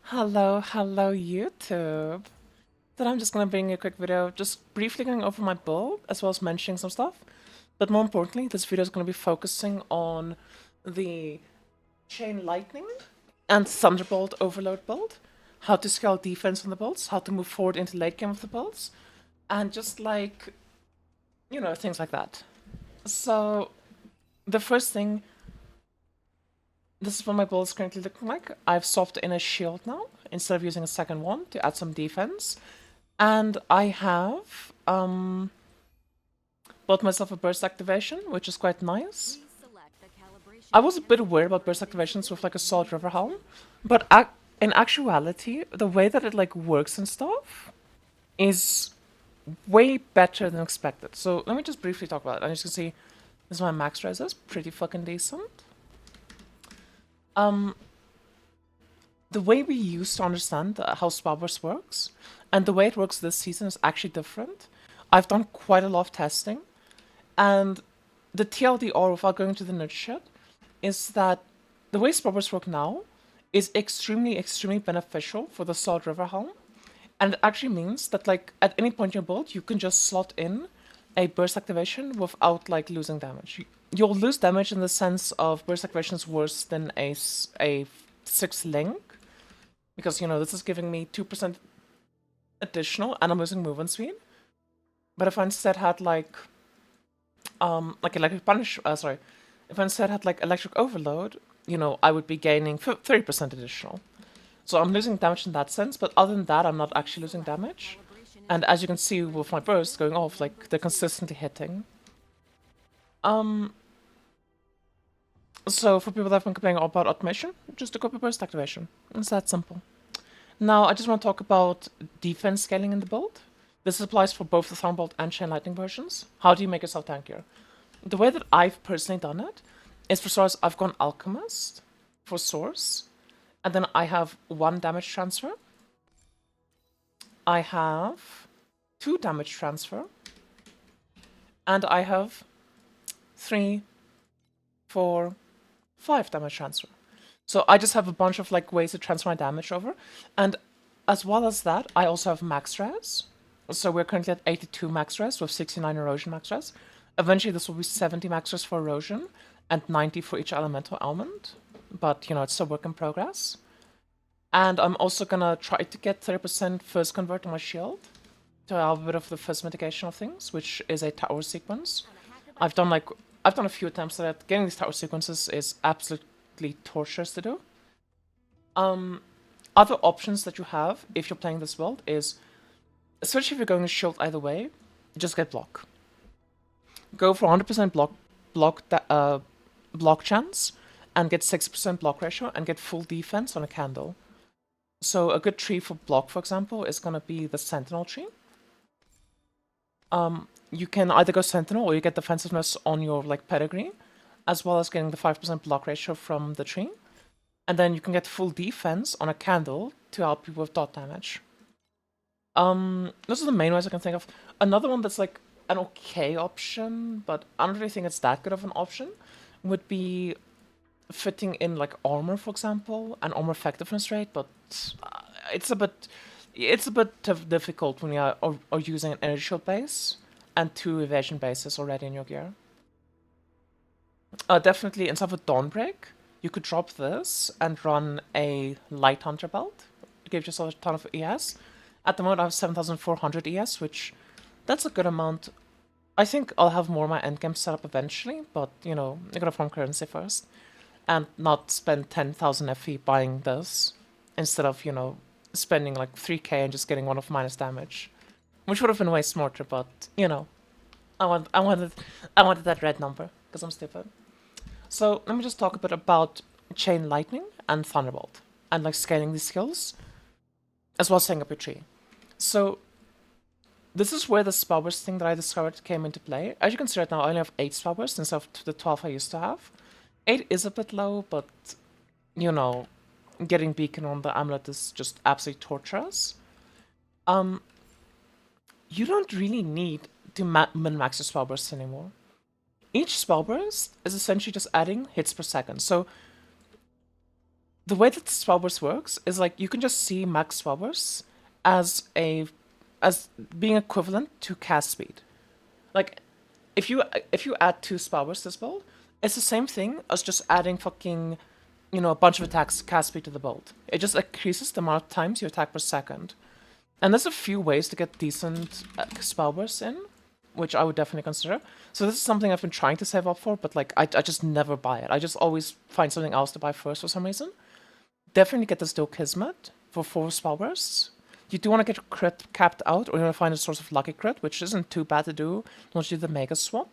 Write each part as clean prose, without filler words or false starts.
Hello YouTube. Then I'm just gonna bring you a quick video, just briefly going over my build, as well as mentioning some stuff. But more importantly, this video is gonna be focusing on the Chain Lightning and Thunderbolt Overload build, how to scale defense on the builds, how to move forward into late game of the builds, and just like, things like that. So, the first thing, this is what my build is currently looking like. I've swapped in a shield now, instead of using a second one, to add some defense. And I have bought myself a burst activation, which is quite nice. I was a bit worried about burst activations with like a Salt River Helm, but in actuality, the way that it like works and stuff is way better than expected. So let me just briefly talk about it. And as you can see, this is my max res is pretty fucking decent. The way we used to understand how Spellburst works and the way it works this season is actually different. I've done quite a lot of testing, and the TLDR, without going into the nerd shit, is that the way Spellburst work now is extremely beneficial for the Salt River Helm, and it actually means that like at any point in your build, you can just slot in a burst activation without like losing damage. You'll lose damage in the sense of burst activation is worse than a 6 link, because this is giving me 2% additional and I'm losing movement speed. But if I instead had like electric punish, if I instead had like electric overload, I would be gaining 30% additional. So I'm losing damage in that sense, but other than that, I'm not actually losing damage. And as you can see with my bursts going off, like they're consistently hitting. So for people that have been complaining about automation, just a copy burst activation. It's that simple. Now I just want to talk about defense scaling in the build. This applies for both the Thunderbolt and Chain Lightning versions. How do you make yourself tankier? The way that I've personally done it is, for Source, I've gone Alchemist for Source, and then I have 1 damage transfer. I have 2 damage transfer, and I have 3, 4, 5 damage transfer. So I just have a bunch of like ways to transfer my damage over, and as well as that, I also have max res. So we're currently at 82 max res with 69 erosion max res. Eventually this will be 70 max res for erosion and 90 for each elemental element, but it's a work in progress. And I'm also gonna try to get 30% first convert on my shield to have a bit of the first mitigation of things, which is a tower sequence. I've done a few attempts at it. Getting these tower sequences is absolutely torturous to do. Other options that you have if you're playing this build is, especially if you're going to shield either way, just get block. Go for 100% block chance and get 6% block ratio and get full defense on a candle. So a good tree for block, for example, is going to be the Sentinel tree. You can either go Sentinel or you get defensiveness on your like pedigree, as well as getting the 5% block ratio from the tree. And then you can get full defense on a candle to help you with dot damage. Those are the main ways I can think of. Another one that's like an okay option, but I don't really think it's that good of an option, would be fitting in like armor, for example, and armor effectiveness rate, but it's a bit difficult when you are using an energy shield base and 2 evasion bases already in your gear. Definitely, instead of a Dawnbreak, you could drop this and run a Light Hunter belt. It gives yourself a ton of ES. At the moment, I have 7,400 ES, which that's a good amount. I think I'll have more of my endgame set up eventually, but I gotta farm currency first and not spend 10,000 FE buying this instead of spending like 3k and just getting 1 of minus damage, which would have been way smarter. But I wanted that red number because I'm stupid. So let me just talk a bit about Chain Lightning and Thunderbolt and like scaling these skills, as well as setting up your tree. So this is where the Spellburst thing that I discovered came into play. As you can see right now, I only have 8 Spellbursts instead of the 12 I used to have. 8 is a bit low, but getting Beacon on the amulet is just absolutely torturous. You don't really need to min-max your Spellbursts anymore. Each Spellburst is essentially just adding hits per second. So the way that Spellburst works is like you can just see max Spellburst as a as being equivalent to cast speed. Like if you add 2 Spellbursts this build, it's the same thing as just adding fucking a bunch of attacks cast speed to the build. It just increases the amount of times you attack per second. And there's a few ways to get decent Spellbursts in, which I would definitely consider. So this is something I've been trying to save up for, but like I just never buy it. I just always find something else to buy first for some reason. Definitely get this Dual Kismet for 4 Spellbursts. You do want to get crit capped out, or you want to find a source of lucky crit, which isn't too bad to do once you do the Mega Swap.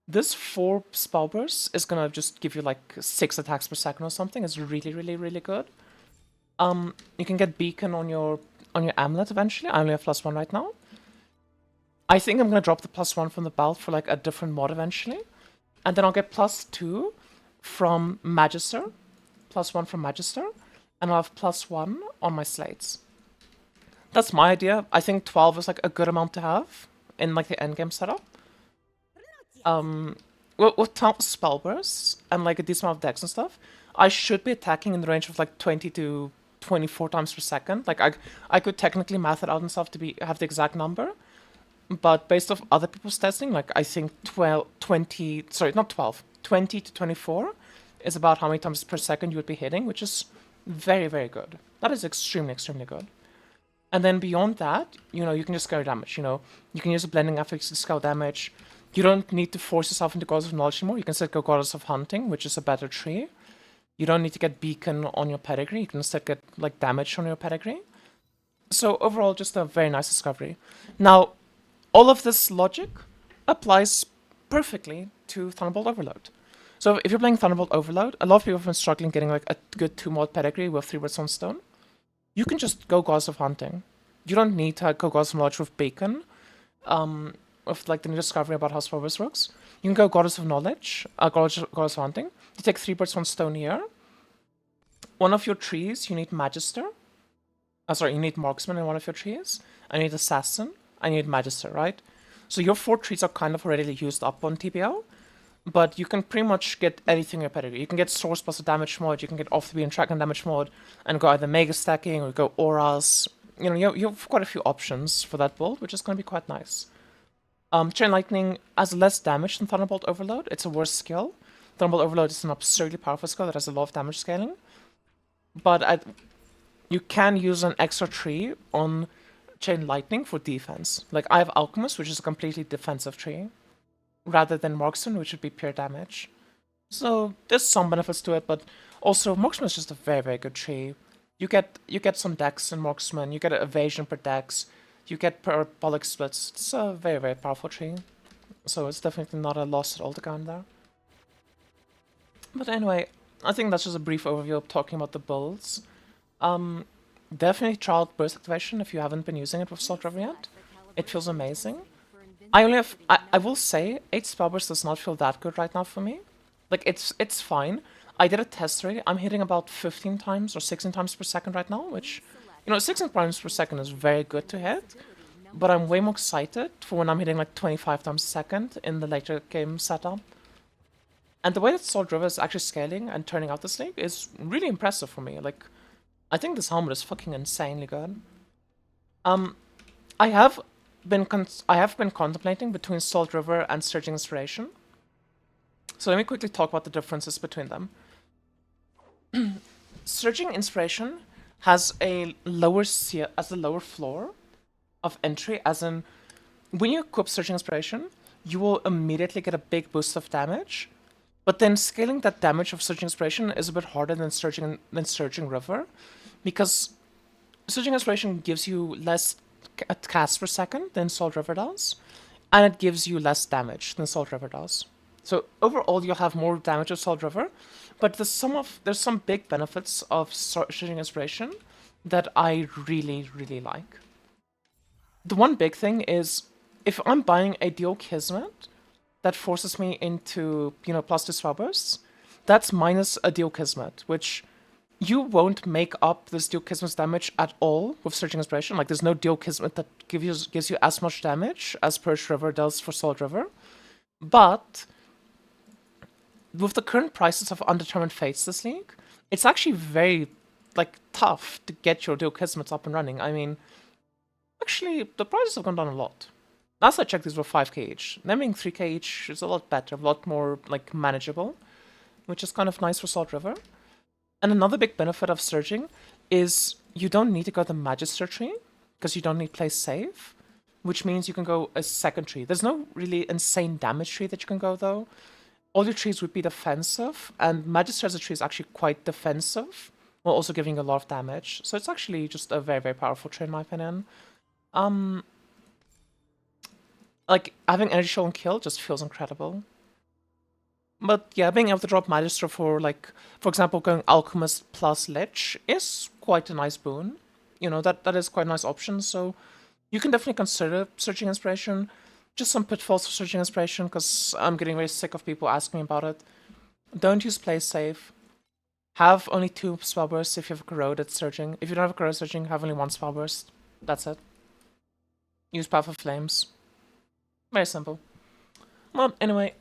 This 4 Spellbursts is gonna just give you like 6 attacks per second or something. It's really, really, really good. You can get Beacon on your amulet eventually. I only have +1 right now. I think I'm gonna drop the +1 from the belt for like a different mod eventually. And then I'll get +2 from Magister. +1 from Magister. And I'll have +1 on my slates. That's my idea. I think 12 is like a good amount to have in like the endgame setup. With Spellbursts and like a decent amount of decks and stuff, I should be attacking in the range of like 20 to 24 times per second. Like I could technically math it out and stuff to have the exact number, but based off other people's testing, like I think 20 to 24 is about how many times per second you would be hitting, which is very, very good. That is extremely, extremely good. And then beyond that, you can just scale damage. You can use a blending affix to scale damage. You don't need to force yourself into Goddess of Knowledge anymore. You can still go Goddess of Hunting, which is a better tree. You don't need to get Beacon on your pedigree. You can still get like damage on your pedigree. So overall, just a very nice discovery. Now, all of this logic applies perfectly to Thunderbolt Overload. So if you're playing Thunderbolt Overload, a lot of people have been struggling getting like a good 2-mod pedigree with 3 Redstone Stone. You can just go Goddess of Hunting. You don't need to go Goddess of Knowledge with Beacon. With like the new discovery about how Spellburst works. You can go Goddess of Knowledge, Goddess of Hunting. You take 3 birds, 1 stone here. One of your trees, you need Magister. You need Marksman in one of your trees. And you need Assassin. And you need Magister, right? So your 4 trees are kind of already used up on TBO. But you can pretty much get anything in your pedigree. You can get Source plus a damage mod, you can get Off the Beam Track and damage mod, and go either Mega Stacking or go Auras. You have quite a few options for that build, which is going to be quite nice. Chain Lightning has less damage than Thunderbolt Overload. It's a worse skill. Thunderbolt Overload is an absurdly powerful skill that has a lot of damage scaling. But you can use an extra tree on Chain Lightning for defense. Like, I have Alchemist, which is a completely defensive tree, rather than Marksman, which would be pure damage. So there's some benefits to it, but also Marksman is just a very, very good tree. You get some dex in Marksman, you get evasion per dex, you get parabolic splits. It's a very, very powerful tree. So it's definitely not a loss at all to go in there. But anyway, I think that's just a brief overview of talking about the builds. Definitely try out Burst Activation if you haven't been using it with Salt River yet. It feels amazing. I will say, 8 Spellburst does not feel that good right now for me. Like, it's fine. I did a test already. I'm hitting about 15 times or 16 times per second right now, which, 16 times per second is very good to hit. But I'm way more excited for when I'm hitting like 25 times a second in the later game setup. And the way that Salt River is actually scaling and turning out this league is really impressive for me. Like, I think this helmet is fucking insanely good. I have been contemplating between Salt River and Surging Inspiration. So let me quickly talk about the differences between them. Surging Inspiration has a lower floor of entry, as in when you equip Surging Inspiration, you will immediately get a big boost of damage. But then scaling that damage of Surging Inspiration is a bit harder than Surging River, because Surging Inspiration gives you less cast per second than Salt River does, and it gives you less damage than Salt River does. So overall, you'll have more damage of Salt River, but there's some big benefits of Surging Inspiration that I really, really like. The one big thing is, if I'm buying a Dual Kismet that forces me into, +2 Spellbursts, that's minus a Dual Kismet, which you won't make up this Dual Kismet's damage at all with Surging Inspiration. Like, there's no Dual Kismet that gives you as much damage as Purge River does for Salt River. But with the current prices of Undetermined Fates this league, it's actually very, like, tough to get your dual kismets up and running. I mean, actually, the prices have gone down a lot. Last I checked, these were 5k each. Them being 3k each is a lot better, a lot more, like, manageable, which is kind of nice for Salt River. And another big benefit of Surging is you don't need to go the Magister tree, because you don't need place save, which means you can go a second tree. There's no really insane damage tree that you can go, though. All your trees would be defensive, and Magister as a tree is actually quite defensive, while also giving a lot of damage. So it's actually just a very, very powerful tree in my opinion. Like, having Energy Show and Kill just feels incredible. But yeah, being able to drop Magister for, like, for example, going Alchemist plus Lich is quite a nice boon. You know, that is quite a nice option, so you can definitely consider Searching Inspiration. Just some pitfalls for Searching Inspiration, because I'm getting very sick of people asking me about it. Don't use Play Safe. Have only 2 Spellbursts if you have Corroded Searching. If you don't have Corroded Searching, have only 1 Spellburst. That's it. Use Path of Flames. Very simple. Well, anyway,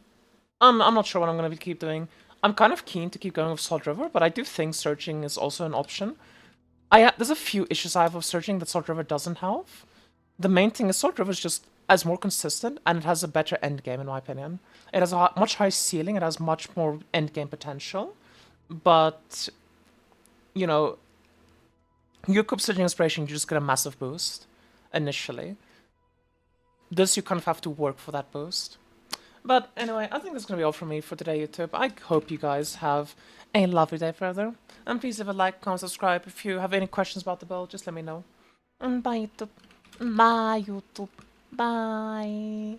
I'm not sure what I'm going to keep doing. I'm kind of keen to keep going with Salt River, but I do think Searching is also an option. There's a few issues I have with Searching that Salt River doesn't have. The main thing is Salt River is just as more consistent, and it has a better end game in my opinion. It has a much higher ceiling, it has much more end game potential, but, you know, you equip Searching Inspiration, you just get a massive boost initially. This, you kind of have to work for that boost. But anyway, I think that's going to be all from me for today, YouTube. I hope you guys have a lovely day further. And please leave a like, comment, subscribe. If you have any questions about the build, just let me know. And bye, YouTube. Bye, YouTube. Bye.